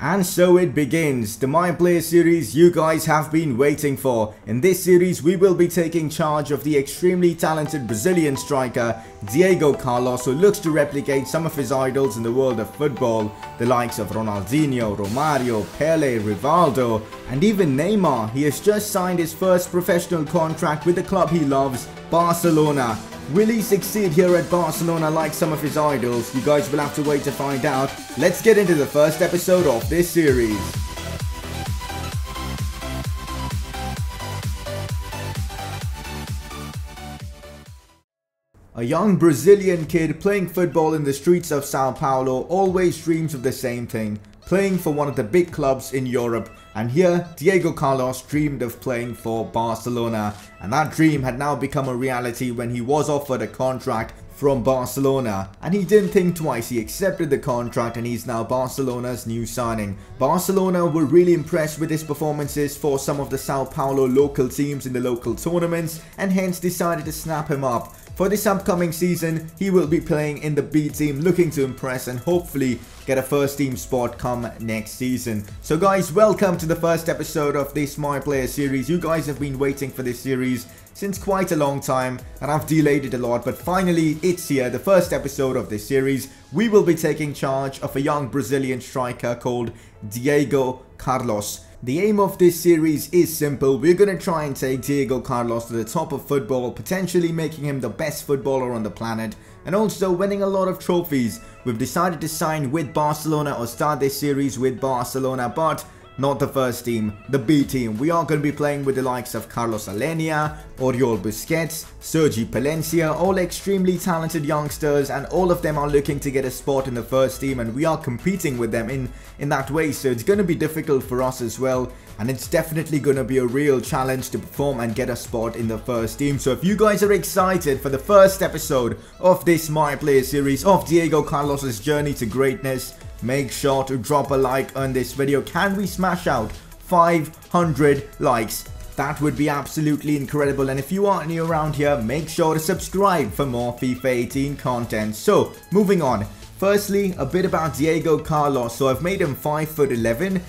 And so it begins, the My Player series you guys have been waiting for. In this series, we will be taking charge of the extremely talented Brazilian striker, Diego Carlos, who looks to replicate some of his idols in the world of football, the likes of Ronaldinho, Romario, Pele, Rivaldo, and even Neymar. He has just signed his first professional contract with the club he loves, Barcelona. Will he succeed here at Barcelona like some of his idols? You guys will have to wait to find out. Let's get into the first episode of this series. A young Brazilian kid playing football in the streets of Sao Paulo always dreams of the same thing, playing for one of the big clubs in Europe. And here, Diego Carlos dreamed of playing for Barcelona, and that dream had now become a reality when he was offered a contract from Barcelona, and he didn't think twice. He accepted the contract and he's now Barcelona's new signing. Barcelona were really impressed with his performances for some of the Sao Paulo local teams in the local tournaments, and hence decided to snap him up. For this upcoming season, he will be playing in the B team, looking to impress and hopefully get a first team spot come next season. So guys, welcome to the first episode of this My Player series. You guys have been waiting for this series since quite a long time, and I've delayed it a lot, but finally it's here, the first episode of this series. We will be taking charge of a young Brazilian striker called Diego Carlos. The aim of this series is simple. We're going to try and take Diego Carlos to the top of football, potentially making him the best footballer on the planet, and also winning a lot of trophies. We've decided to sign with Barcelona or start this series with Barcelona, but not the first team, the B team. We are going to be playing with the likes of Carlos Alenia, Oriol Busquets, Sergi Palencia, all extremely talented youngsters, and all of them are looking to get a spot in the first team, and we are competing with them in that way, so it's going to be difficult for us as well, and it's definitely going to be a real challenge to perform and get a spot in the first team. So if you guys are excited for the first episode of this My Player series of Diego Carlos's journey to greatness, make sure to drop a like on this video. Can we smash out 500 likes? That would be absolutely incredible. And if you are new around here, make sure to subscribe for more FIFA 18 content. So moving on. Firstly, a bit about Diego Carlos. So I've made him 5'11",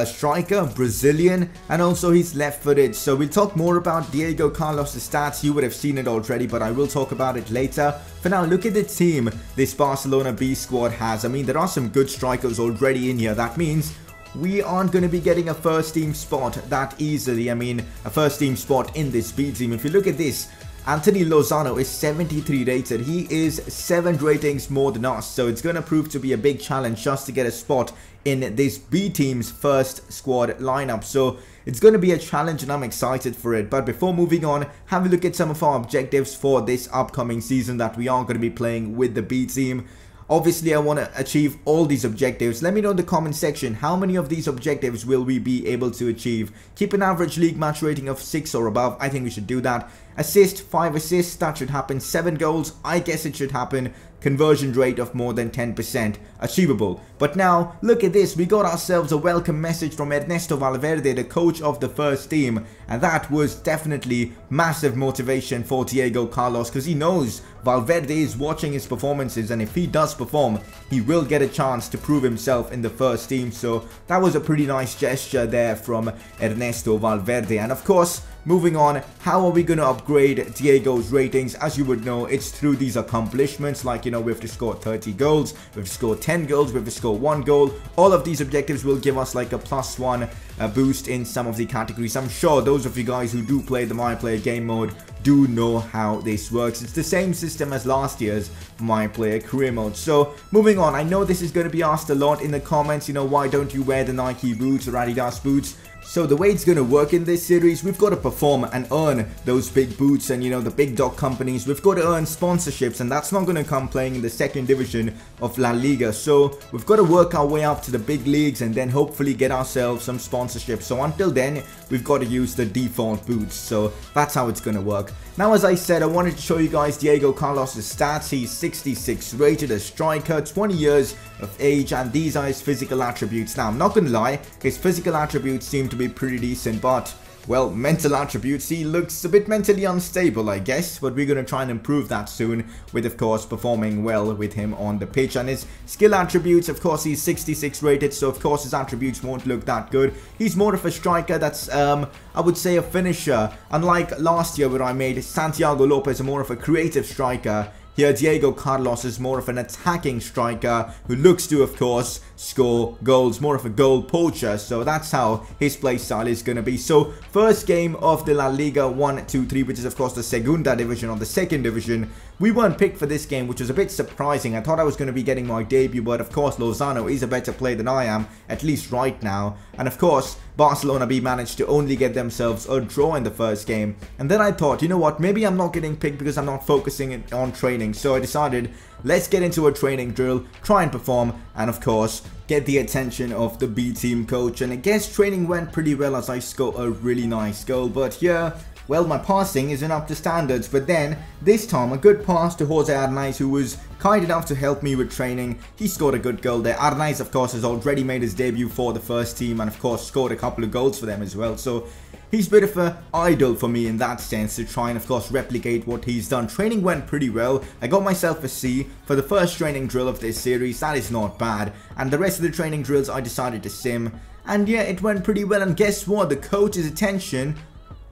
striker, Brazilian, and also he's left-footed. So we'll talk more about Diego Carlos' stats. You would have seen it already, but I will talk about it later. For now, look at the team this Barcelona B squad has. I mean, there are some good strikers already in here. That means we aren't going to be getting a first team spot that easily. I mean, a first team spot in this B team. If you look at this, Anthony Lozano is 73 rated. He is 7 ratings more than us, so it's going to prove to be a big challenge just to get a spot in this B team's first squad lineup. So it's going to be a challenge and I'm excited for it. But before moving on, have a look at some of our objectives for this upcoming season that we are going to be playing with the B team. Obviously, I want to achieve all these objectives. Let me know in the comment section how many of these objectives will we be able to achieve. Keep an average league match rating of 6 or above. I think we should do that. Assist, 5 assists, that should happen. 7 goals, I guess it should happen. Conversion rate of more than 10%, achievable. But now, look at this, we got ourselves a welcome message from Ernesto Valverde, the coach of the first team, and that was definitely massive motivation for Diego Carlos, because he knows Valverde is watching his performances, and if he does perform, he will get a chance to prove himself in the first team. So that was a pretty nice gesture there from Ernesto Valverde. And of course, moving on, how are we going to upgrade Diego's ratings? As you would know, it's through these accomplishments, like, you know, we have to score 30 goals, we have to score 10 goals, we have to score 1 goal. All of these objectives will give us like a +1 boost in some of the categories. I'm sure those of you guys who do play the My Player game mode do know how this works. It's the same system as last year's My Player career mode. So moving on, I know this is going to be asked a lot in the comments, you know, why don't you wear the Nike boots or Adidas boots? So the way it's going to work in this series, we've got to perform and earn those big boots and, you know, the big dog companies. We've got to earn sponsorships, and that's not going to come playing in the second division of La Liga. So we've got to work our way up to the big leagues and then hopefully get ourselves some sponsorships. So until then, we've got to use the default boots. So that's how it's going to work. Now, as I said, I wanted to show you guys Diego Carlos' stats. He's 66 rated, a striker, 20 years of age, and these are his physical attributes. Now, I'm not going to lie, his physical attributes seem to be pretty decent, but well, mental attributes. He looks a bit mentally unstable, I guess, but we're going to try and improve that soon with, of course, performing well with him on the pitch. And his skill attributes, of course, he's 66 rated, so of course his attributes won't look that good. He's more of a striker that's, I would say, a finisher. Unlike last year where I made Santiago Lopez more of a creative striker, here Diego Carlos is more of an attacking striker who looks to, of course, score goals, more of a goal poacher. So that's how his play style is going to be. So first game of the La Liga 1, 2, 3, which is of course the Segunda division or the second division. We weren't picked for this game, which was a bit surprising. I thought I was going to be getting my debut, but of course Lozano is a better player than I am, at least right now. And of course Barcelona B managed to only get themselves a draw in the first game. And then I thought, you know what, maybe I'm not getting picked because I'm not focusing on training. So I decided, let's get into a training drill, try and perform, and of course get the attention of the B team coach. And I guess training went pretty well as I scored a really nice goal. But here, well, my passing isn't up to standards. But then, this time, a good pass to Jose Arnaiz, who was kind enough to help me with training. He scored a good goal there. Arnaiz, of course, has already made his debut for the first team and, of course, scored a couple of goals for them as well. So he's a bit of an idol for me in that sense to try and, of course, replicate what he's done. Training went pretty well. I got myself a C for the first training drill of this series. That is not bad. And the rest of the training drills, I decided to sim. And yeah, it went pretty well. And guess what? The coach's attention,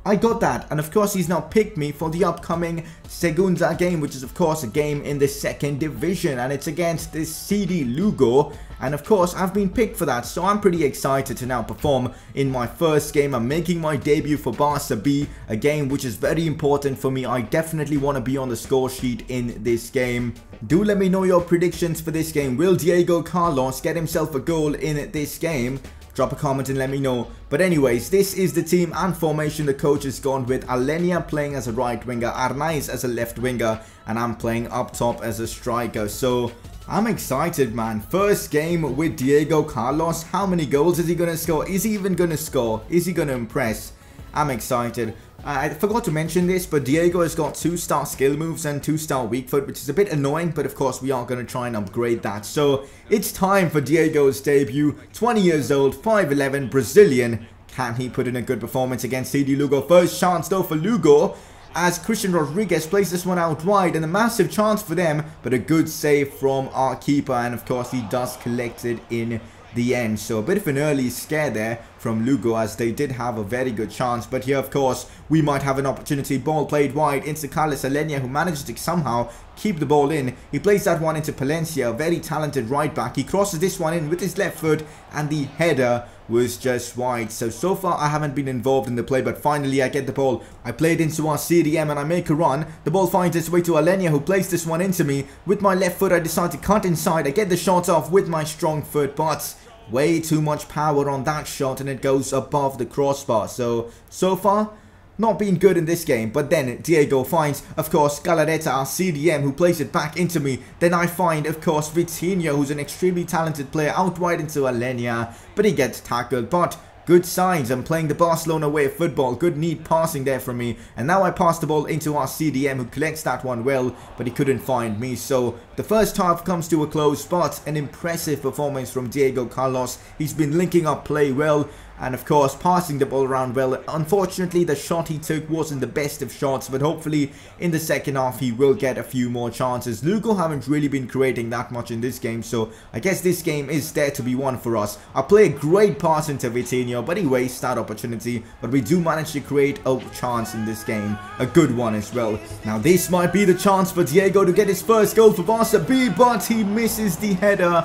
I got that, and of course he's now picked me for the upcoming Segunda game, which is of course a game in the second division, and it's against this CD Lugo, and of course I've been picked for that, so I'm pretty excited to now perform in my first game. I'm making my debut for Barca B, a game which is very important for me. I definitely want to be on the score sheet in this game. Do let me know your predictions for this game. Will Diego Carlos get himself a goal in this game? Drop a comment and let me know. But anyways, this is the team and formation the coach has gone with. Alenia playing as a right winger, Arnaiz as a left winger, and I'm playing up top as a striker. So I'm excited, man. First game with Diego Carlos. How many goals is he going to score? Is he even going to score? Is he going to impress? I'm excited. I forgot to mention this, but Diego has got 2-star skill moves and 2-star weak foot, which is a bit annoying, but of course we are going to try and upgrade that. So it's time for Diego's debut. 20 years old, 5'11", Brazilian. Can he put in a good performance against CD Lugo? First chance though for Lugo, as Christian Rodriguez plays this one out wide, and a massive chance for them, but a good save from our keeper, and of course he does collect it in the end. So a bit of an early scare there from Lugo, as they did have a very good chance. But here, of course, we might have an opportunity. Ball played wide into Carlos Alenia, who manages to somehow keep the ball in. He plays that one into Palencia, a very talented right back. He crosses this one in with his left foot, and the header was just wide. So far I haven't been involved in the play, but finally I get the ball. I play it into our CDM and I make a run. The ball finds its way to Alenia, who plays this one into me. With my left foot I decide to cut inside. I get the shot off with my strong foot, but way too much power on that shot and it goes above the crossbar. So far, not been good in this game. But then Diego finds, of course, Galareta, our CDM, who plays it back into me. Then I find, of course, Vitinho, who's an extremely talented player, out wide into Alenia, but he gets tackled. But good signs. I'm playing the Barcelona way of football. Good neat passing there from me. And now I pass the ball into our CDM, who collects that one well, but he couldn't find me. So the first half comes to a close, but an impressive performance from Diego Carlos. He's been linking up play well, and of course passing the ball around well. Unfortunately, the shot he took wasn't the best of shots, but hopefully in the second half he will get a few more chances. Lugo haven't really been creating that much in this game, so I guess this game is there to be won for us. I play a great pass into Vitinho, but he wastes that opportunity. But we do manage to create a chance in this game, a good one as well. Now this might be the chance for Diego to get his first goal for Barca B, but he misses the header.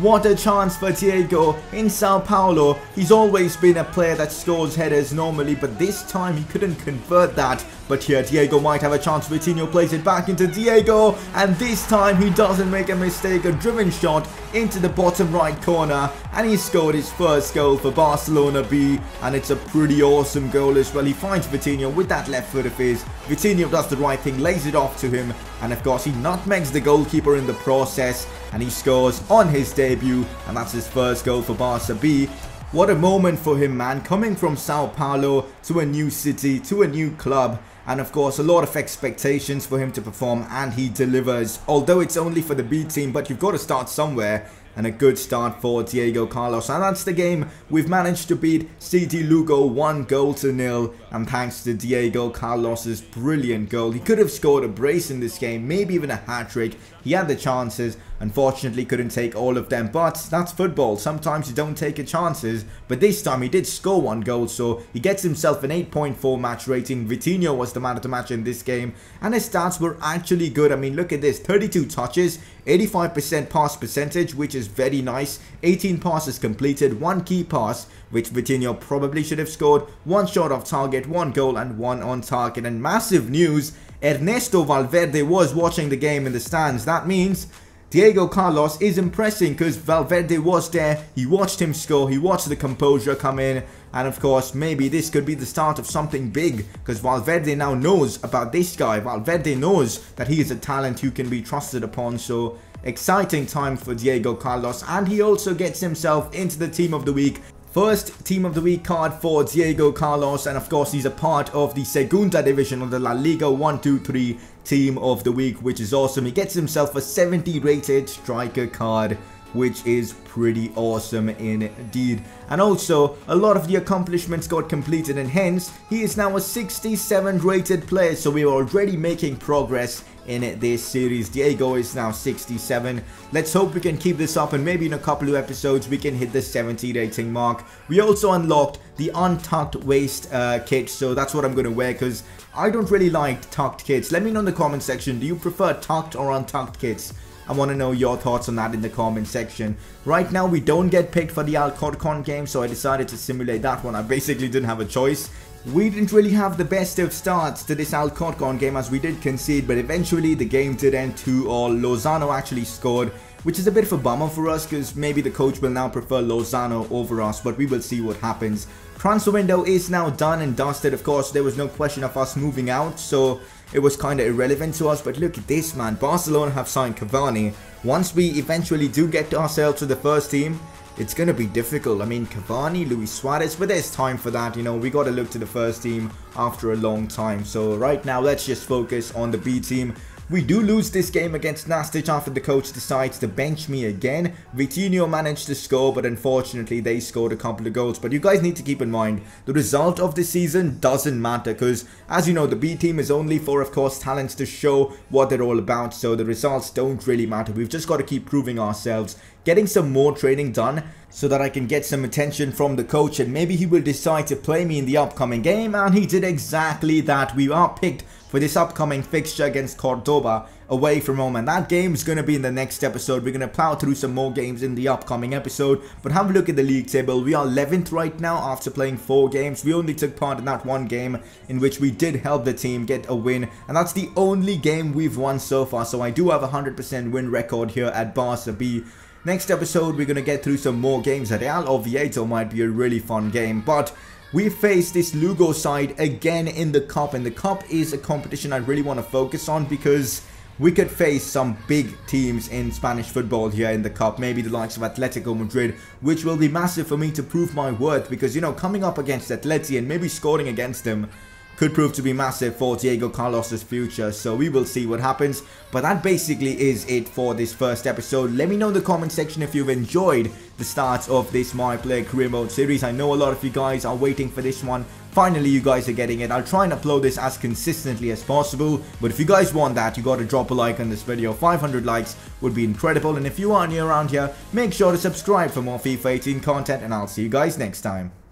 What a chance for Diego in Sao Paulo. He's always been a player that scores headers normally, but this time he couldn't convert that. But here Diego might have a chance. Vitinho plays it back into Diego, and this time he doesn't make a mistake. A driven shot into the bottom right corner, and he scored his first goal for Barcelona B, and it's a pretty awesome goal as well. He finds Vitinho with that left foot of his. Vitinho does the right thing, lays it off to him, and of course he nutmegs the goalkeeper in the process, and he scores on his debut, and that's his first goal for Barca B. What a moment for him, man, coming from Sao Paulo to a new city, to a new club. And of course a lot of expectations for him to perform, and he delivers. Although it's only for the B team, but you've got to start somewhere. and a good start for Diego Carlos. And that's the game. We've managed to beat CD Lugo 1-0, and thanks to Diego Carlos's brilliant goal. He could have scored a brace in this game, maybe even a hat-trick. He had the chances, unfortunately couldn't take all of them, but that's football. Sometimes you don't take your chances, but this time he did score 1 goal, so he gets himself an 8.4 match rating. Vitinho was the man of the match in this game, and his stats were actually good. I mean, look at this, 32 touches, 85% pass percentage, which is very nice, 18 passes completed, 1 key pass, which Vitinho probably should have scored, 1 shot off target, 1 goal and 1 on target. And massive news, Ernesto Valverde was watching the game in the stands. That means Diego Carlos is impressing, because Valverde was there, he watched him score, he watched the composure come in, and of course maybe this could be the start of something big, because Valverde now knows about this guy. Valverde knows that he is a talent who can be trusted upon, so exciting time for Diego Carlos, and he also gets himself into the Team of the Week. First Team of the Week card for Diego Carlos, and of course he's a part of the Segunda Division of the La Liga 1-2-3 Team of the Week, which is awesome. He gets himself a 70 rated striker card, which is pretty awesome indeed. And also, a lot of the accomplishments got completed, and hence, he is now a 67 rated player, so we are already making progress in this series. Diego is now 67. Let's hope we can keep this up, and maybe in a couple of episodes we can hit the 70 rating mark. We also unlocked the untucked waist kit, so that's what I'm going to wear, because I don't really like tucked kits. Let me know in the comment section, do you prefer tucked or untucked kits? I want to know your thoughts on that in the comment section. Right now we don't get picked for the Alcorcon game, so I decided to simulate that one. I basically didn't have a choice. We didn't really have the best of starts to this Alcorcon game, as we did concede, but eventually the game did end 2-2. Lozano actually scored, which is a bit of a bummer for us, because maybe the coach will now prefer Lozano over us, but we will see what happens. Transfer window is now done and dusted. Of course, there was no question of us moving out, so it was kind of irrelevant to us. But look at this, man. Barcelona have signed Cavani. Once we eventually do get ourselves to the first team, it's going to be difficult. I mean, Cavani, Luis Suarez, but there's time for that. You know, we got to look to the first team after a long time. So right now, let's just focus on the B team. We do lose this game against Nastic after the coach decides to bench me again. Vitinho managed to score, but unfortunately they scored a couple of goals. But you guys need to keep in mind, the result of this season doesn't matter, because as you know, the B team is only for, of course, talents to show what they're all about. So the results don't really matter. We've just got to keep proving ourselves, getting some more training done, so that I can get some attention from the coach, and maybe he will decide to play me in the upcoming game. And he did exactly that. We are picked for this upcoming fixture against Cordoba away from home, and that game is going to be in the next episode. We're going to plow through some more games in the upcoming episode, but have a look at the league table. We are 11th right now after playing 4 games. We only took part in that one game in which we did help the team get a win, and that's the only game we've won so far. So I do have a 100% win record here at Barca B. Next episode, we're going to get through some more games. Real Oviedo might be a really fun game, but we face this Lugo side again in the Cup, and the Cup is a competition I really want to focus on, because we could face some big teams in Spanish football here in the Cup, maybe the likes of Atletico Madrid, which will be massive for me to prove my worth, because, you know, coming up against Atleti and maybe scoring against them could prove to be massive for Diego Carlos's future. So we will see what happens. But that basically is it for this first episode. Let me know in the comment section if you've enjoyed the start of this My Player Career Mode series. I know a lot of you guys are waiting for this one. Finally, you guys are getting it. I'll try and upload this as consistently as possible. But if you guys want that, you got to drop a like on this video. 500 likes would be incredible. And if you are new around here, make sure to subscribe for more FIFA 18 content. And I'll see you guys next time.